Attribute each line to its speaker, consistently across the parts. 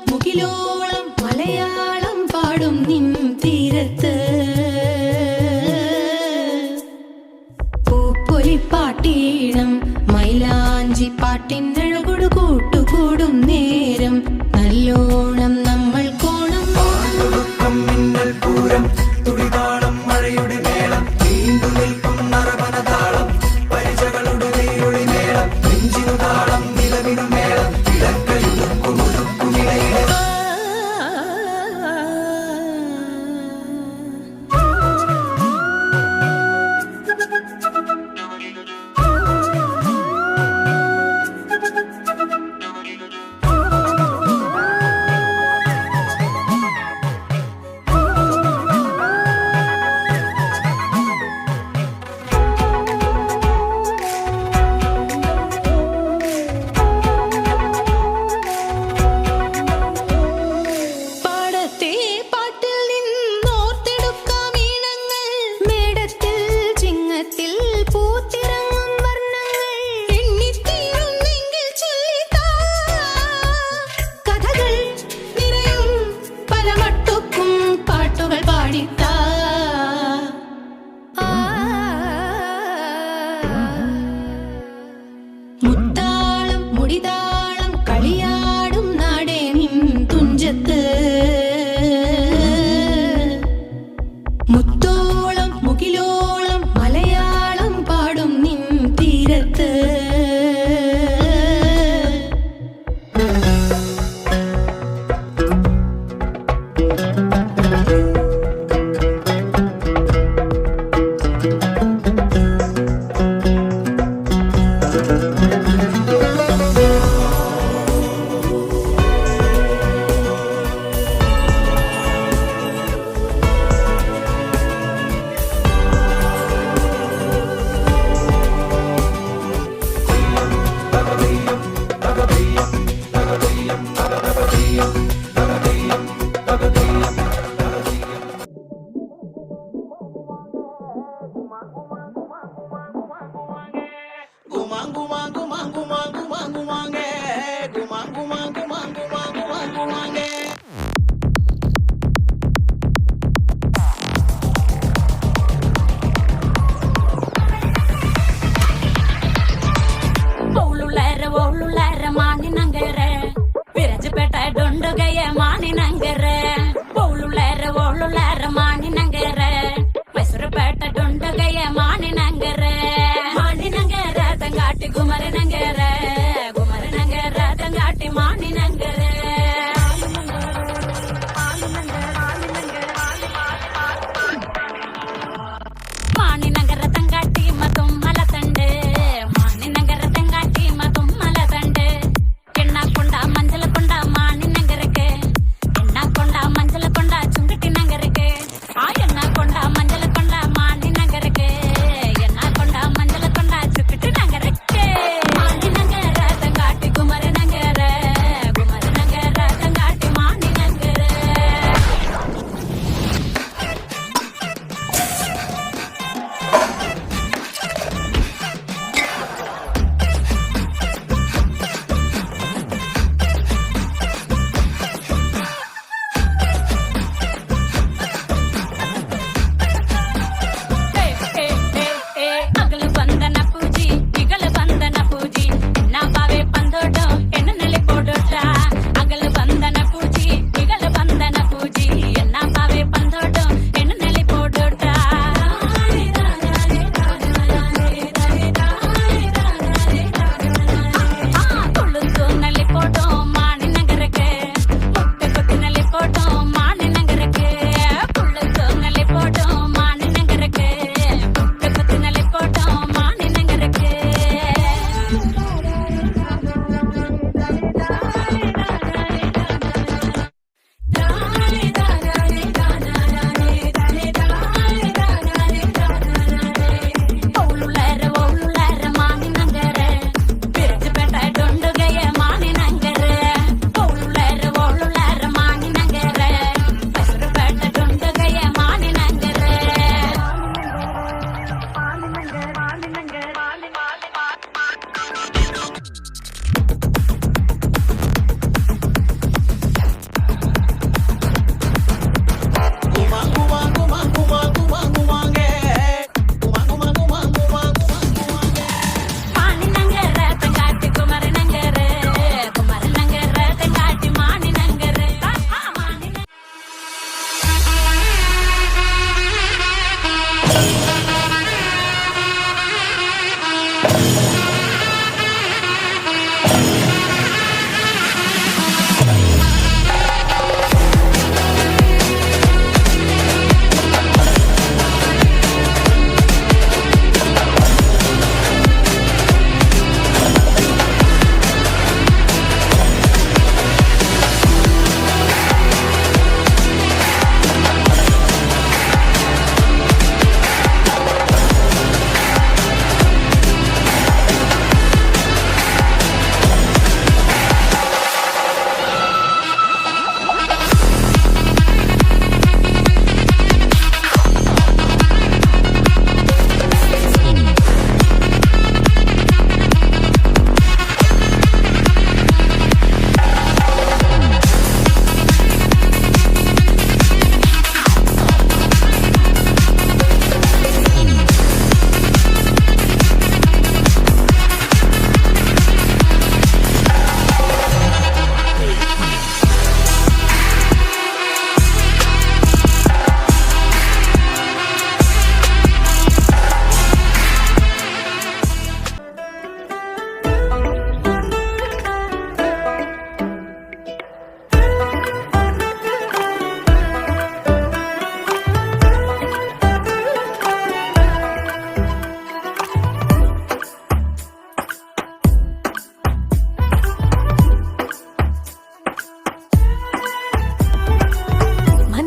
Speaker 1: മുകിലോളം മലയാളം പാടും നിൻ തീരത്ത് പൂപ്പൊലിപ്പാട്ടീണം മൈലാഞ്ചി പാട്ടിനഴകൊടു കൂട്ടുകൂടും നേരം നല്ലോണം നമ്മൾ കോണം
Speaker 2: മിന്നൽ പൂരം തുടിതാളം മഴയുടെ മേളം നീണ്ടു നിൽക്കും നറവനതാളം പരിചകളുടെ നീരൊളി മേളം നെഞ്ചിനു താളം നിലവിനു മേളം ഇടക്കയുടുക്കുമുടുക്കുമിടയിലെ
Speaker 1: മുത്താളം മുടിതാളം കളിയാടും നാടേ നിൻ തുഞ്ചത്ത് മുത്തോളം മുകിലോളം മലയാളം പാടും നിൻ തീരത്ത്
Speaker 3: குமரனங்கர தங்காட்டி மானினங்கர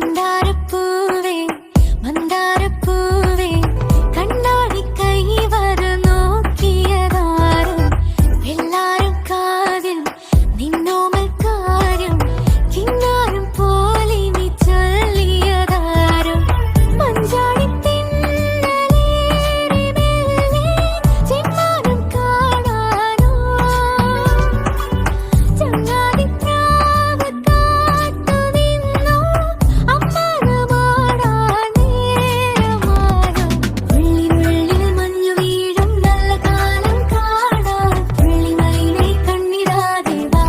Speaker 1: மந்தாரப்பூவே மந்தாரப்பூவே கண்ணாடி கை வர നോക്കിയതാരും എല്ലാരും കാതിൽ നിന്നോമൽ കാര്യം കിന്നാരം പോലെ നീ ചൊല്ലിയതാരും മഞ്ചാടി തിന്നലേറി മെല്ലെ ചെമ്മാനം കാണാനോ ചങ്ങാതി പ്രാവ് കാത്തു നിന്നോ അമ്മാനമാടാൻ നേരമായോ ഉള്ളിനുള്ളിൽ മഞ്ഞു വീഴും നല്ല കാലം കാണാൻ വെള്ളിമയിലെ കണ്ണിടാതെ വാ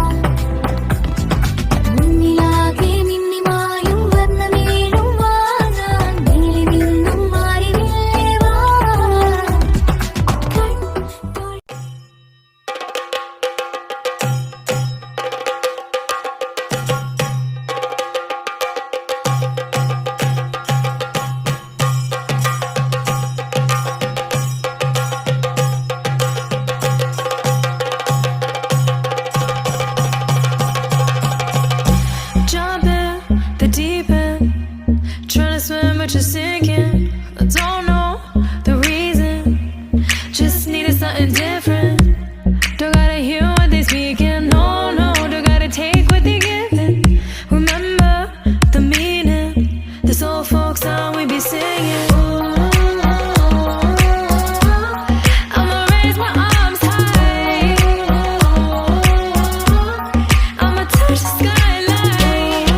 Speaker 1: മുന്നിലാകെ മിന്നിമായും വർണ്ണമേഴും വാങ്ങാൻ മേലെ നിന്നും മാറിവില്ലേ വാ
Speaker 3: Jump in the deep end, trying to swim but you're sinking. I don't know the reason, just needed something different. Don't gotta hear what they speaking, no, no, don't gotta take what they giving. Remember the meaning, this old folk song we be singing. I'ma raise my arms high, I'ma touch the skyline,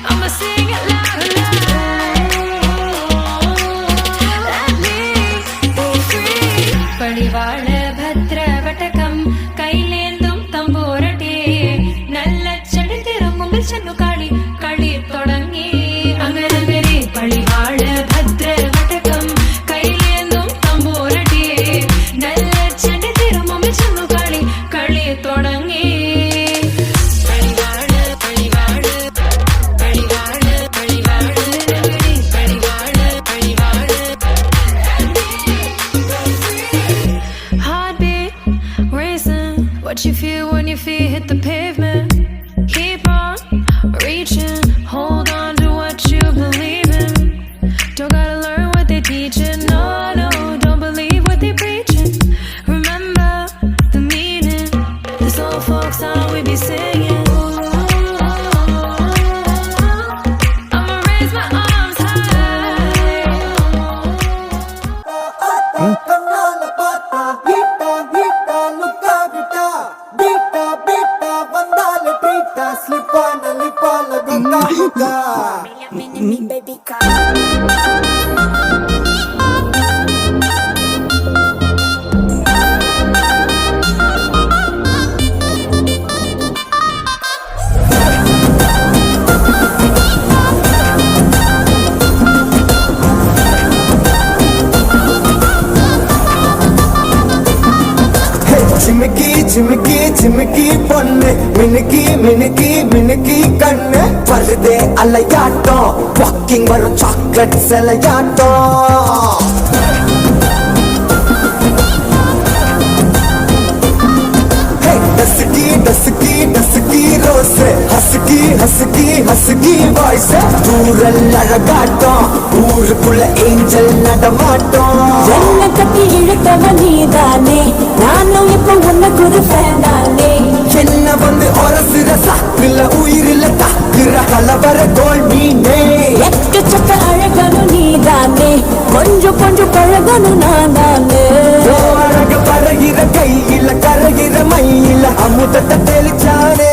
Speaker 3: I'ma sing it loud and loud. Let me be free. பழிவாழ பத்ரவட்டகம் கையிலேந்தும் தம்போரட்டே நல்ல செடி திரும்பும்பில் சென்னு களி களி தொடங்கி அங்கரங்கரே பழிவாழ பத்ரவட்டகம் கையிலேந்தும் தம்போரட்டே நல்ல செடி திரும்பும்பில் சென்னு களி களி தொடங்கி பழிவாழ பழிவாழ பழிவாழ பழிவாழ பழிவாழ பழிவாழ Heartbeat racing, what you feel when your feet hit the pavement. Keep on reaching, hold on to what you believe in. Don't gotta learn what they teaching, no, no, don't believe what they preaching. Remember the meaning, this old folk song we be singing. I'ma raise my arms high.
Speaker 2: கண்ணால பார்த்தா ஹீட்டா ஹீட்டா லுக்கா விட்டா பீட்டா பீட்டா வந்தால ட்ரீட்டா ஸ்லிப்பான லிப்பால குக்கா குக்கா சிமிக்கி சிமிக்கி சிமிக்கி பொண்ணு மினுக்கி மினுக்கி மினுக்கி கண்ணு வருதே அலையாட்டம் வாக்கிங் வரும் சாக்லேட் சிலையாட்டம் dusky dusky dusky rose husky husky husky voice தூரல் அழகாட்டம் ஊருக்குள்ள ஏஞ்சல் நடமாட்டம்
Speaker 4: என்ன கட்டி இழுத்தவ நீதானே நானும் இப்ப உனக்கு ஒரு ஃபேனானே
Speaker 2: என்ன வந்து ஒரசுற சாக்குல உயிரில தாக்குற கலவர தோல் மீனே
Speaker 4: எக்கச்சக்க அழகனும் நீதானே கொஞ்சம் கொஞ்சம் பழகனும் நானே
Speaker 2: அழக பறகிற கையில கரகிற மயில அமுதத்தை தெளிச்சானே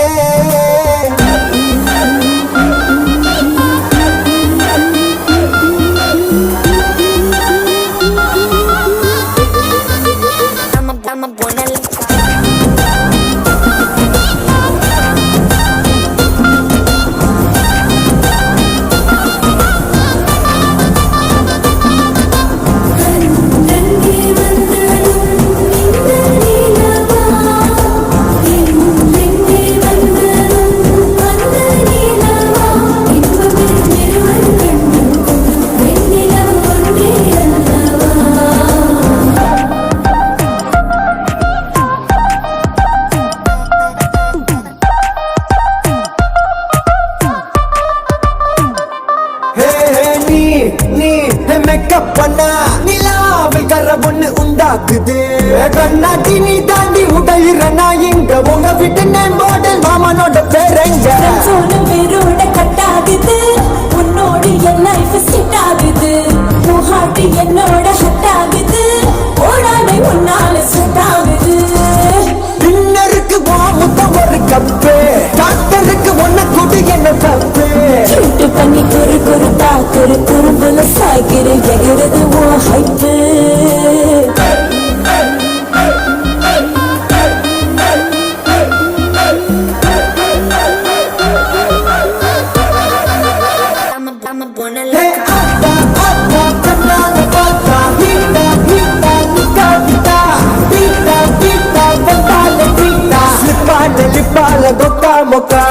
Speaker 2: ஃபிட்னஸ் மாடல் மாமனோட பேரங்க
Speaker 4: சோன வேரோட கட்டாகுது உன்னோடு என் லைஃப் செட் ஆகுது உன் ஹார்ட் என்னோட ஹட் ஆகுது ஓடாமை உன்னால செட் ஆகுது
Speaker 2: டின்னருக்கு வா முத்தம் ஒரு கப்பு டாக்டருக்கு ஒன்ன கொடு என்ன தப்பு
Speaker 4: சூட்டு பண்ணி குறு குறும்புல சாய்கிற எகிறது ஓ ஹைப்பு
Speaker 2: Hey, atta, atta, கண்ணால பார்த்தா ஹீட்டா, ஹீட்டா, நிக்கா, விட்டா. பீட்டா, பீட்டா, வந்தால பீட்டா. ஸ்லிப்பால, லிப்பால, கொக்கா, மொக்கா.